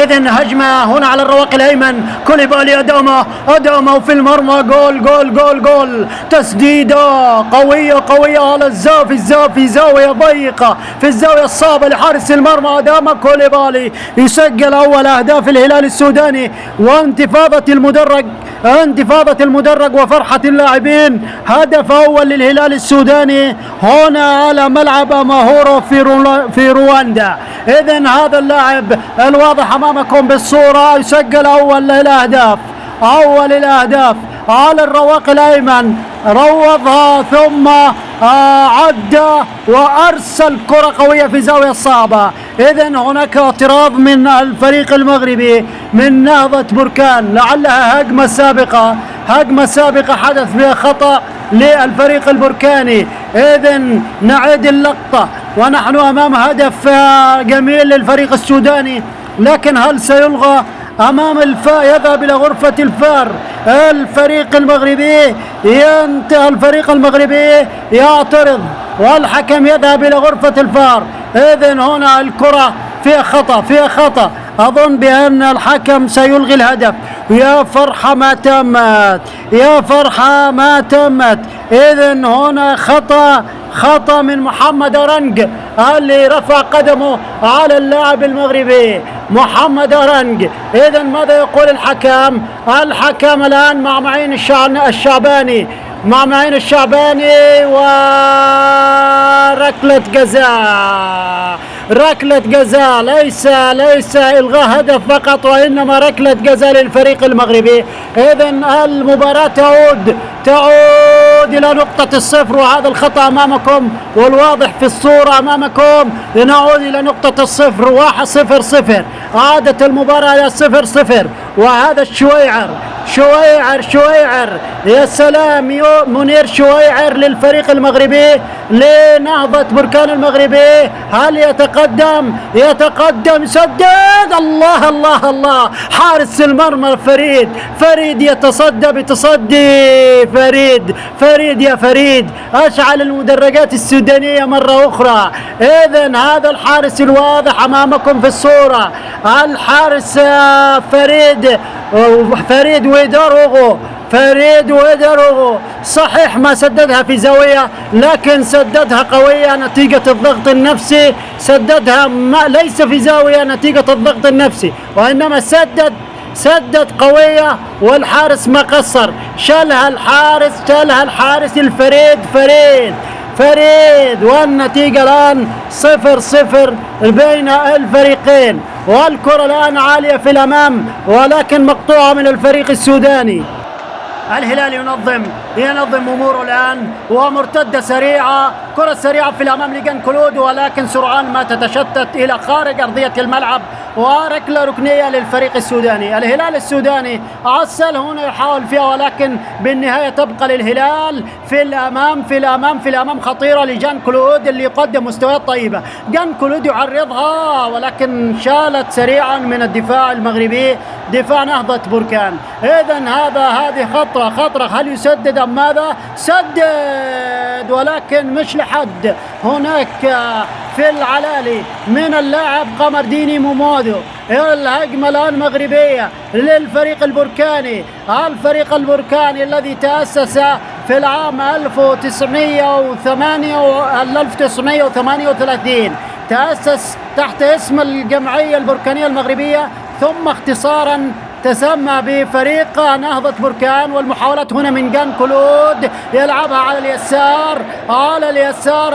إذن هجمة هنا على الرواق الأيمن، كوليبالي أدامة في المرمى، جول جول جول جول. تسديدة قوية على الزاوية، زاوية ضيقة، في الزاوية الصعبة لحارس المرمى أدامة كوليبالي. يسجل أول أهداف الهلال السوداني، وانتفاضة المدرج وفرحة اللاعبين. هدف أول للهلال السوداني هنا على ملعب أماهورو في رواندا. إذن هذا اللاعب الواضح أمامكم بالصورة يسجل أول الأهداف على الرواق الأيمن، روضها ثم عدى وأرسل كرة قوية في زاوية صعبة. إذن هناك اعتراض من الفريق المغربي من نهضة بركان، لعلها هجمة سابقة حدث فيها خطأ للفريق البركاني. إذن نعيد اللقطة ونحن أمام هدف جميل للفريق السوداني، لكن هل سيلغى أمام الفار؟ يذهب إلى غرفة الفار الفريق المغربي يعترض والحكم يذهب إلى غرفة الفار. إذن هنا الكرة فيها خطأ، أظن بأن الحكم سيلغي الهدف. يا فرحة ما تمت. إذن هنا خطأ من محمد أرنج اللي رفع قدمه على اللاعب المغربي محمد أرنج. إذن ماذا يقول الحكم الآن مع معين الشعباني وركلة جزاء، ليس إلغاء هدف فقط، وإنما ركلة جزاء للفريق المغربي. إذن المباراة تعود إلى نقطة الصفر، وهذا الخطأ أمامكم والواضح في الصورة أمامكم. لنعود إلى نقطة الصفر، 1-0. عادت المباراة إلى 0-0، وهذا شويعر يا سلام، منير شويعر للفريق المغربي لنهضة بركان المغربي. هل يتقدم سدد؟ الله حارس المرمى فريد يتصدى بتصدي فريد أشعل المدرجات السودانية مرة أخرى. إذن هذا الحارس الواضح أمامكم في الصورة، الحارس فريد ويدروغو صحيح ما سددها في زاوية، لكن سددها قوية نتيجة الضغط النفسي، سددها ليس في زاوية نتيجة الضغط النفسي، وإنما سدد قوية، والحارس ما قصر، شالها الحارس فريد والنتيجة الآن 0-0 بين الفريقين، والكرة الآن عالية في الأمام ولكن مقطوعة من الفريق السوداني. الهلال ينظم أموره الآن، ومرتدة سريعة، كرة سريعة في الأمام لجان كلود، ولكن سرعان ما تتشتت إلى خارج أرضية الملعب، وركلة ركنية للفريق السوداني. الهلال السوداني عسل هنا يحاول فيها، ولكن بالنهاية تبقى للهلال في الأمام خطيرة لجان كلود اللي يقدم مستويات طيبة. جان كلود يعرضها، ولكن شالت سريعا من الدفاع المغربي، دفاع نهضة بركان. إذن هذه خطرة، هل يسدد أم ماذا؟ سدد، ولكن مش لحد. هناك في العلالي من اللاعب قمرديني مومودو. الهجمة الآن مغربية للفريق البركاني الذي تأسس في العام 1938، تأسس تحت اسم الجمعية البركانية المغربية، ثم اختصارا تسمى بفريق نهضة بركان. والمحاولات هنا من جان كلود، يلعبها على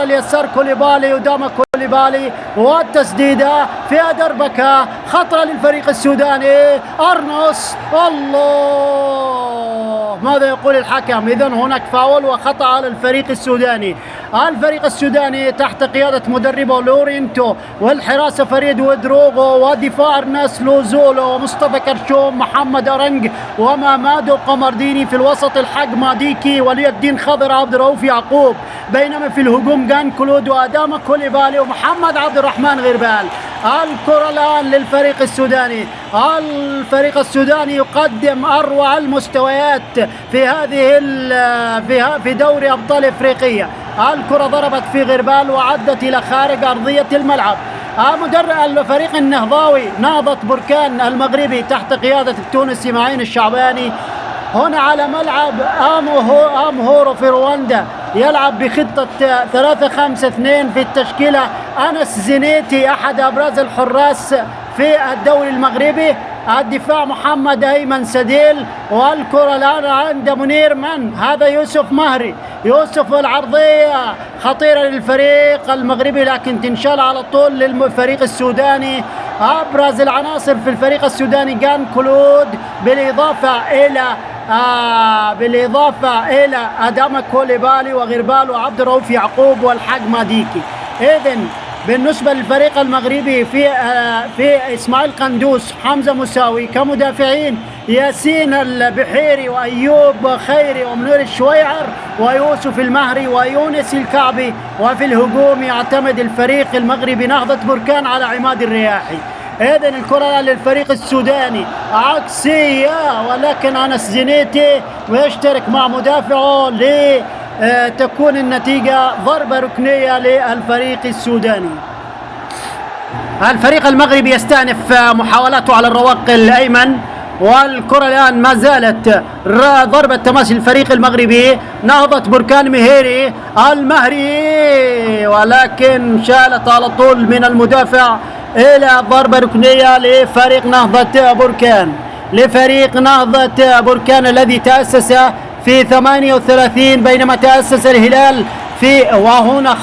اليسار كوليبالي قدام كوليبالي، والتسديدة فيها دربكة خطرة للفريق السوداني. أرنوس، الله، ماذا يقول الحكم؟ إذن هناك فاول وخطأ على الفريق السوداني تحت قيادة مدربه لورينتو، والحراسة فريد ودروغو، ودفاع الناس لوزولو ومصطفى كرشوم، محمد أرنج ومامادو قمرديني. في الوسط الحق ماديكي، ولي الدين خضر، عبد الرؤوف يعقوب، بينما في الهجوم جان كلود وأدامة كوليبالي ومحمد عبد الرحمن غربال. الكرة الآن للفريق السوداني يقدم أروع المستويات في دوري أبطال إفريقيا. الكرة ضربت في غربال وعدت إلى خارج أرضية الملعب. مدرب الفريق النهضاوي نهضة بركان المغربي تحت قيادة التونسي معين الشعباني هنا على ملعب أمهورو في رواندا، يلعب بخطة 3-5-2 في التشكيلة. أنس زينيتي أحد أبرز الحراس في الدوري المغربي. الدفاع محمد أيمن سديل، والكرة الآن عند منير من هذا يوسف مهري. يوسف العرضية خطيرة للفريق المغربي لكن تنشال على طول للفريق السوداني. أبرز العناصر في الفريق السوداني جان كلود بالإضافة إلى أداما كوليبالي وغربال وعبد الرؤوف يعقوب والحاج ماديكي. إذن بالنسبة للفريق المغربي في إسماعيل قندوس، حمزة مساوي كمدافعين، ياسين البحيري وأيوب خيري ومنير الشويعر ويوسف المهري ويونس الكعبي. وفي الهجوم يعتمد الفريق المغربي نهضة بركان على عماد الرياحي. إذن الكرة للفريق السوداني عكسية، ولكن أنس زينيتي ويشترك مع مدافعه لتكون النتيجة ضربة ركنية للفريق السوداني. الفريق المغربي يستأنف محاولاته على الرواق الأيمن، والكرة الآن ما زالت ضربة تماس الفريق المغربي. نهضة بركان مهيري المهري، ولكن شالت على طول من المدافع إلى ضربة ركنية لفريق نهضة بركان الذي تأسس في 38 بينما تأسس الهلال وهنا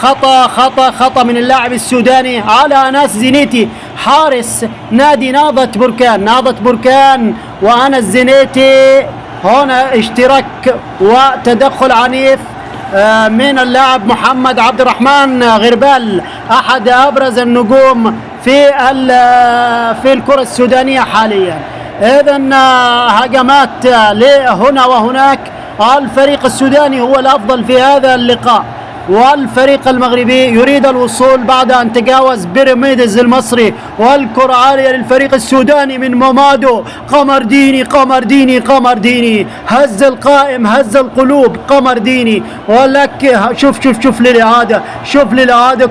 خطأ من اللاعب السوداني على أنس زينيتي حارس نادي نهضة بركان وأنس زينيتي. هنا اشتراك وتدخل عنيف من اللاعب محمد عبد الرحمن غربال أحد أبرز النجوم في الكرة السودانية حاليا. إذن هجمات لهنا وهناك. الفريق السوداني هو الأفضل في هذا اللقاء، والفريق المغربي يريد الوصول بعد أن تجاوز بيراميدز المصري. والكرة عالية للفريق السوداني من مومادو. قمرديني هز القائم، هز القلوب قمرديني. ولكن شوف للإعادة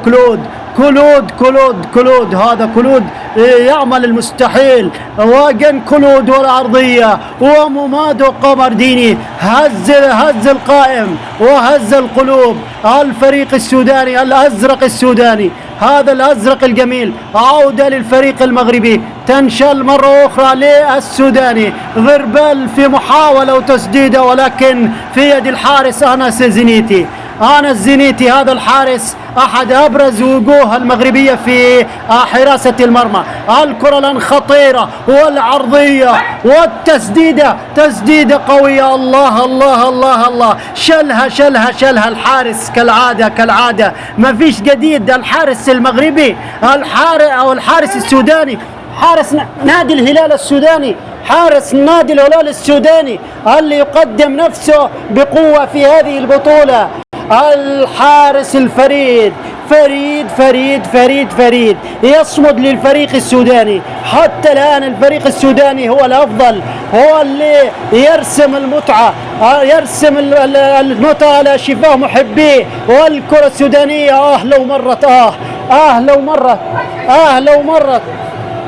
كلود هذا كلود يعمل المستحيل. وجن كلود والعرضية ومومادو قمرديني هز القائم وهز القلوب. الفريق السوداني الأزرق السوداني، هذا الأزرق الجميل. عودة للفريق المغربي، تنشل مرة أخرى للسوداني. غربال في محاولة وتسديدة، ولكن في يد الحارس أنس زينيتي هذا الحارس أحد أبرز وجوه المغربية في حراسة المرمى. الكرة الآن خطيرة والعرضية تسديدة قوية. الله شلها الحارس كالعادة ما فيش جديد. الحارس المغربي الحارس السوداني، حارس نادي الهلال السوداني، حارس نادي الهلال السوداني اللي يقدم نفسه بقوة في هذه البطولة. الحارس الفريد فريد يصمد للفريق السوداني. حتى الآن الفريق السوداني هو الأفضل، هو اللي يرسم المتعة على شفاه محبيه. والكرة السودانية لو مرت